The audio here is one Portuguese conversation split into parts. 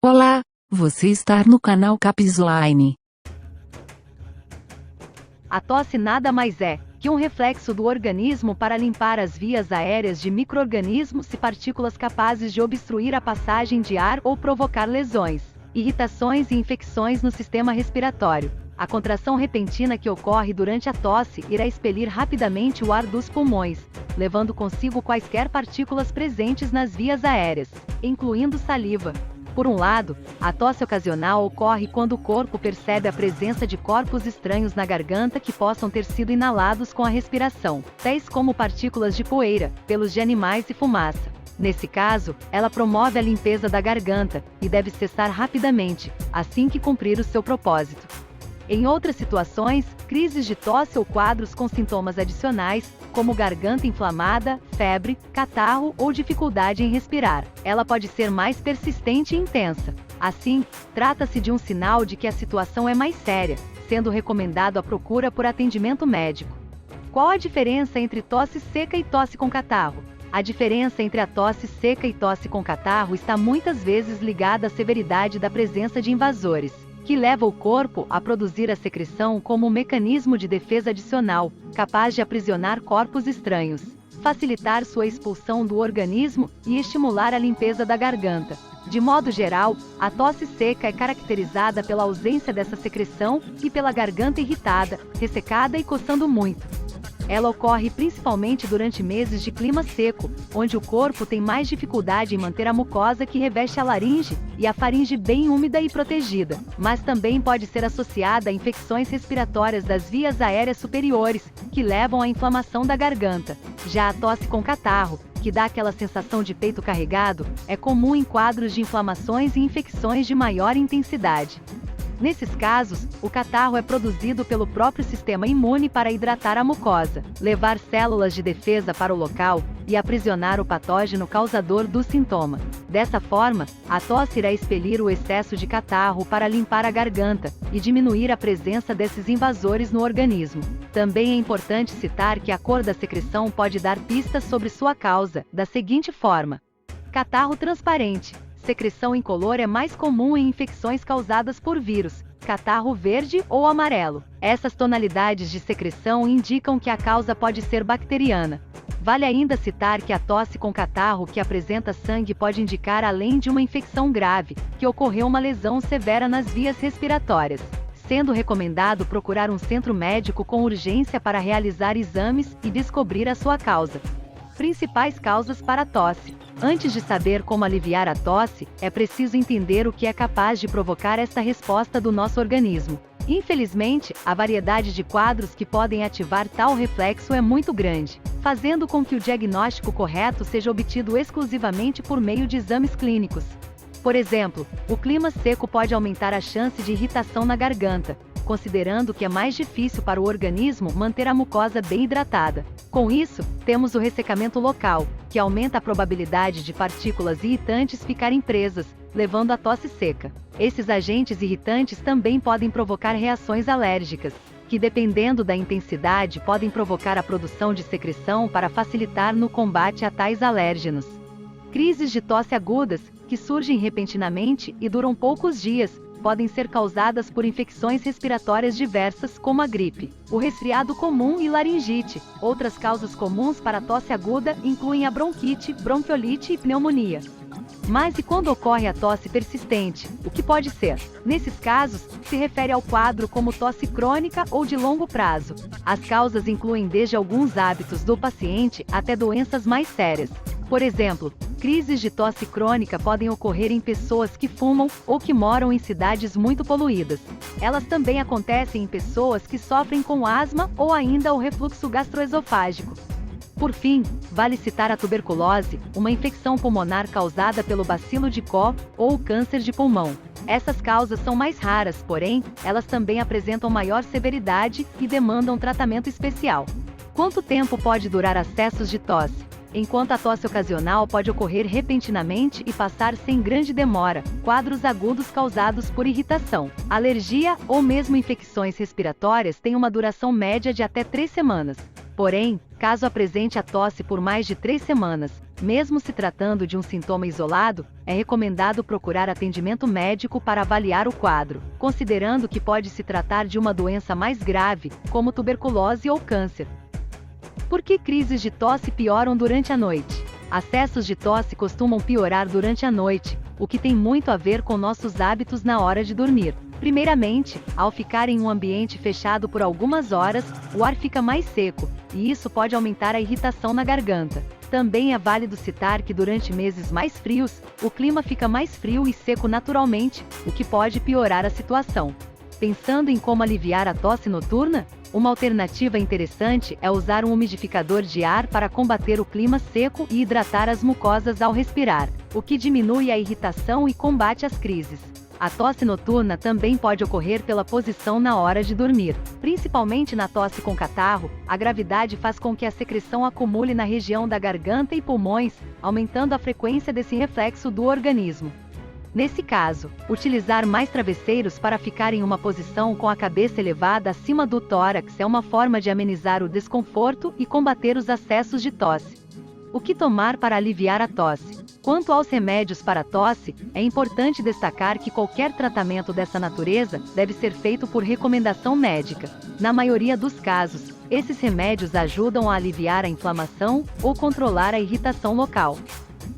Olá, você está no canal Capsline. A tosse nada mais é que um reflexo do organismo para limpar as vias aéreas de micro-organismos e partículas capazes de obstruir a passagem de ar ou provocar lesões, irritações e infecções no sistema respiratório. A contração repentina que ocorre durante a tosse irá expelir rapidamente o ar dos pulmões, levando consigo quaisquer partículas presentes nas vias aéreas, incluindo saliva. Por um lado, a tosse ocasional ocorre quando o corpo percebe a presença de corpos estranhos na garganta que possam ter sido inalados com a respiração, tais como partículas de poeira, pelos de animais e fumaça. Nesse caso, ela promove a limpeza da garganta, e deve cessar rapidamente, assim que cumprir o seu propósito. Em outras situações, crises de tosse ou quadros com sintomas adicionais, como garganta inflamada, febre, catarro ou dificuldade em respirar, ela pode ser mais persistente e intensa. Assim, trata-se de um sinal de que a situação é mais séria, sendo recomendado a procura por atendimento médico. Qual a diferença entre tosse seca e tosse com catarro? A diferença entre a tosse seca e tosse com catarro está muitas vezes ligada à severidade da presença de invasores, que leva o corpo a produzir a secreção como um mecanismo de defesa adicional, capaz de aprisionar corpos estranhos, facilitar sua expulsão do organismo e estimular a limpeza da garganta. De modo geral, a tosse seca é caracterizada pela ausência dessa secreção e pela garganta irritada, ressecada e coçando muito. Ela ocorre principalmente durante meses de clima seco, onde o corpo tem mais dificuldade em manter a mucosa que reveste a laringe e a faringe bem úmida e protegida, mas também pode ser associada a infecções respiratórias das vias aéreas superiores, que levam à inflamação da garganta. Já a tosse com catarro, que dá aquela sensação de peito carregado, é comum em quadros de inflamações e infecções de maior intensidade. Nesses casos, o catarro é produzido pelo próprio sistema imune para hidratar a mucosa, levar células de defesa para o local e aprisionar o patógeno causador do sintoma. Dessa forma, a tosse irá expelir o excesso de catarro para limpar a garganta e diminuir a presença desses invasores no organismo. Também é importante citar que a cor da secreção pode dar pistas sobre sua causa, da seguinte forma: catarro transparente. Secreção incolor é mais comum em infecções causadas por vírus, catarro verde ou amarelo. Essas tonalidades de secreção indicam que a causa pode ser bacteriana. Vale ainda citar que a tosse com catarro que apresenta sangue pode indicar, além de uma infecção grave, que ocorreu uma lesão severa nas vias respiratórias, sendo recomendado procurar um centro médico com urgência para realizar exames e descobrir a sua causa. Principais causas para a tosse. Antes de saber como aliviar a tosse, é preciso entender o que é capaz de provocar esta resposta do nosso organismo. Infelizmente, a variedade de quadros que podem ativar tal reflexo é muito grande, fazendo com que o diagnóstico correto seja obtido exclusivamente por meio de exames clínicos. Por exemplo, o clima seco pode aumentar a chance de irritação na garganta, considerando que é mais difícil para o organismo manter a mucosa bem hidratada. Com isso, temos o ressecamento local, que aumenta a probabilidade de partículas irritantes ficarem presas, levando à tosse seca. Esses agentes irritantes também podem provocar reações alérgicas, que dependendo da intensidade podem provocar a produção de secreção para facilitar no combate a tais alérgenos. Crises de tosse agudas, que surgem repentinamente e duram poucos dias, podem ser causadas por infecções respiratórias diversas, como a gripe, o resfriado comum e laringite. Outras causas comuns para a tosse aguda incluem a bronquite, bronquiolite e pneumonia. Mas e quando ocorre a tosse persistente, o que pode ser? Nesses casos, se refere ao quadro como tosse crônica ou de longo prazo. As causas incluem desde alguns hábitos do paciente até doenças mais sérias. Por exemplo, crises de tosse crônica podem ocorrer em pessoas que fumam ou que moram em cidades muito poluídas. Elas também acontecem em pessoas que sofrem com asma ou ainda o refluxo gastroesofágico. Por fim, vale citar a tuberculose, uma infecção pulmonar causada pelo bacilo de Koch ou o câncer de pulmão. Essas causas são mais raras, porém, elas também apresentam maior severidade e demandam tratamento especial. Quanto tempo pode durar acessos de tosse? Enquanto a tosse ocasional pode ocorrer repentinamente e passar sem grande demora, quadros agudos causados por irritação, alergia ou mesmo infecções respiratórias têm uma duração média de até 3 semanas. Porém, caso apresente a tosse por mais de 3 semanas, Mesmo se tratando de um sintoma isolado, é recomendado procurar atendimento médico para avaliar o quadro, considerando que pode se tratar de uma doença mais grave, como tuberculose ou câncer. Por que crises de tosse pioram durante a noite? Acessos de tosse costumam piorar durante a noite, o que tem muito a ver com nossos hábitos na hora de dormir. Primeiramente, ao ficar em um ambiente fechado por algumas horas, o ar fica mais seco, e isso pode aumentar a irritação na garganta. Também é válido citar que durante meses mais frios, o clima fica mais frio e seco naturalmente, o que pode piorar a situação. Pensando em como aliviar a tosse noturna? Uma alternativa interessante é usar um umidificador de ar para combater o clima seco e hidratar as mucosas ao respirar, o que diminui a irritação e combate as crises. A tosse noturna também pode ocorrer pela posição na hora de dormir. Principalmente na tosse com catarro, a gravidade faz com que a secreção acumule na região da garganta e pulmões, aumentando a frequência desse reflexo do organismo. Nesse caso, utilizar mais travesseiros para ficar em uma posição com a cabeça elevada acima do tórax é uma forma de amenizar o desconforto e combater os acessos de tosse. O que tomar para aliviar a tosse? Quanto aos remédios para a tosse, é importante destacar que qualquer tratamento dessa natureza deve ser feito por recomendação médica. Na maioria dos casos, esses remédios ajudam a aliviar a inflamação ou controlar a irritação local.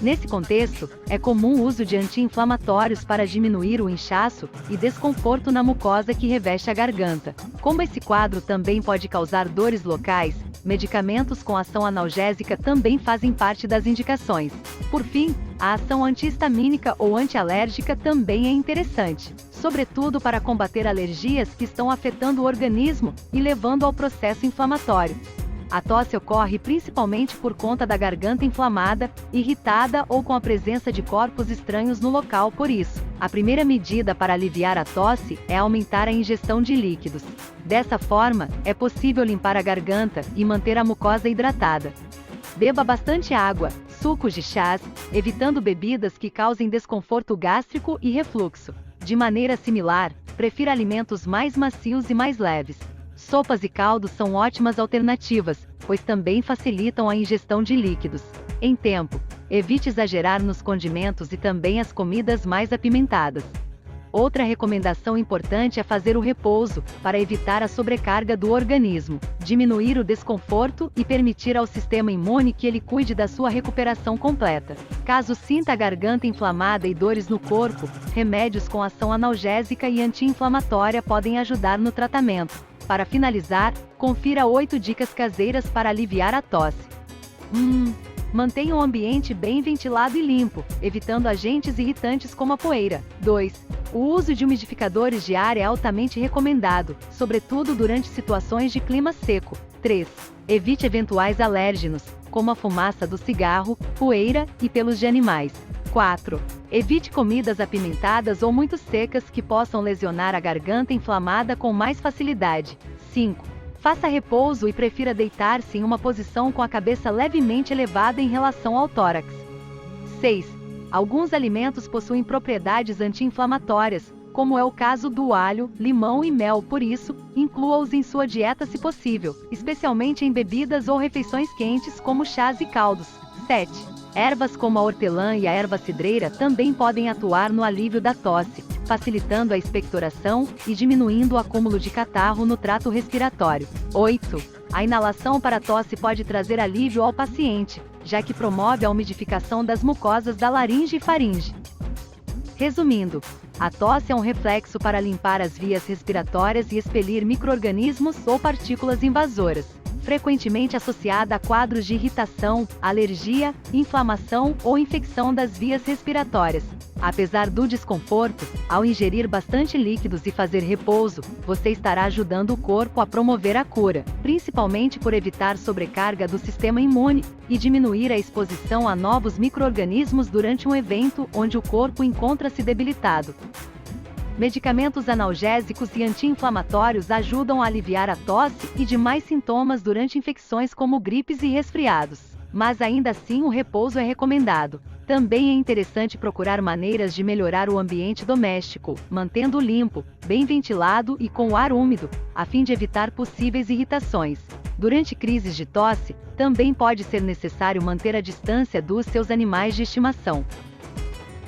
Nesse contexto, é comum o uso de anti-inflamatórios para diminuir o inchaço e desconforto na mucosa que reveste a garganta. Como esse quadro também pode causar dores locais, medicamentos com ação analgésica também fazem parte das indicações. Por fim, a ação antihistamínica ou antialérgica também é interessante, sobretudo para combater alergias que estão afetando o organismo e levando ao processo inflamatório. A tosse ocorre principalmente por conta da garganta inflamada, irritada ou com a presença de corpos estranhos no local. Por isso, a primeira medida para aliviar a tosse é aumentar a ingestão de líquidos. Dessa forma, é possível limpar a garganta e manter a mucosa hidratada. Beba bastante água, sucos de chás, evitando bebidas que causem desconforto gástrico e refluxo. De maneira similar, prefira alimentos mais macios e mais leves. Sopas e caldos são ótimas alternativas, pois também facilitam a ingestão de líquidos. Em tempo, evite exagerar nos condimentos e também as comidas mais apimentadas. Outra recomendação importante é fazer o repouso, para evitar a sobrecarga do organismo, diminuir o desconforto e permitir ao sistema imune que ele cuide da sua recuperação completa. Caso sinta a garganta inflamada e dores no corpo, remédios com ação analgésica e anti-inflamatória podem ajudar no tratamento. Para finalizar, confira 8 dicas caseiras para aliviar a tosse. Mantenha o ambiente bem ventilado e limpo, evitando agentes irritantes como a poeira. 2. O uso de umidificadores de ar é altamente recomendado, sobretudo durante situações de clima seco. 3. Evite eventuais alérgenos, como a fumaça do cigarro, poeira e pelos de animais. 4. Evite comidas apimentadas ou muito secas que possam lesionar a garganta inflamada com mais facilidade. 5. Faça repouso e prefira deitar-se em uma posição com a cabeça levemente elevada em relação ao tórax. 6. Alguns alimentos possuem propriedades anti-inflamatórias, como é o caso do alho, limão e mel, por isso, inclua-os em sua dieta se possível, especialmente em bebidas ou refeições quentes como chás e caldos. 7. Ervas como a hortelã e a erva cidreira também podem atuar no alívio da tosse, facilitando a expectoração e diminuindo o acúmulo de catarro no trato respiratório. 8. A inalação para tosse pode trazer alívio ao paciente, já que promove a umidificação das mucosas da laringe e faringe. Resumindo, a tosse é um reflexo para limpar as vias respiratórias e expelir micro-organismos ou partículas invasoras, frequentemente associada a quadros de irritação, alergia, inflamação ou infecção das vias respiratórias. Apesar do desconforto, ao ingerir bastante líquidos e fazer repouso, você estará ajudando o corpo a promover a cura, principalmente por evitar sobrecarga do sistema imune e diminuir a exposição a novos micro-organismos durante um evento onde o corpo encontra-se debilitado. Medicamentos analgésicos e anti-inflamatórios ajudam a aliviar a tosse e demais sintomas durante infecções como gripes e resfriados. Mas ainda assim o repouso é recomendado. Também é interessante procurar maneiras de melhorar o ambiente doméstico, mantendo-o limpo, bem ventilado e com o ar úmido, a fim de evitar possíveis irritações. Durante crises de tosse, também pode ser necessário manter a distância dos seus animais de estimação.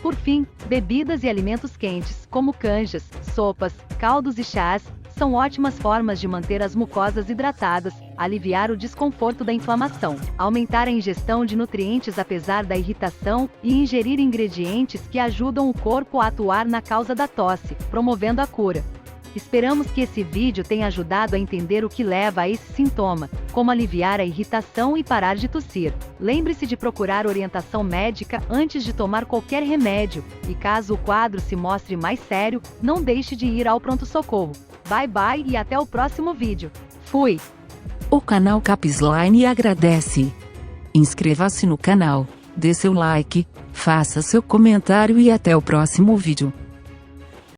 Por fim, bebidas e alimentos quentes, como canjas, sopas, caldos e chás, são ótimas formas de manter as mucosas hidratadas, aliviar o desconforto da inflamação, aumentar a ingestão de nutrientes apesar da irritação e ingerir ingredientes que ajudam o corpo a atuar na causa da tosse, promovendo a cura. Esperamos que esse vídeo tenha ajudado a entender o que leva a esse sintoma, como aliviar a irritação e parar de tossir. Lembre-se de procurar orientação médica antes de tomar qualquer remédio, e caso o quadro se mostre mais sério, não deixe de ir ao pronto-socorro. Bye bye e até o próximo vídeo. Fui! O canal Capsline agradece. Inscreva-se no canal, dê seu like, faça seu comentário e até o próximo vídeo.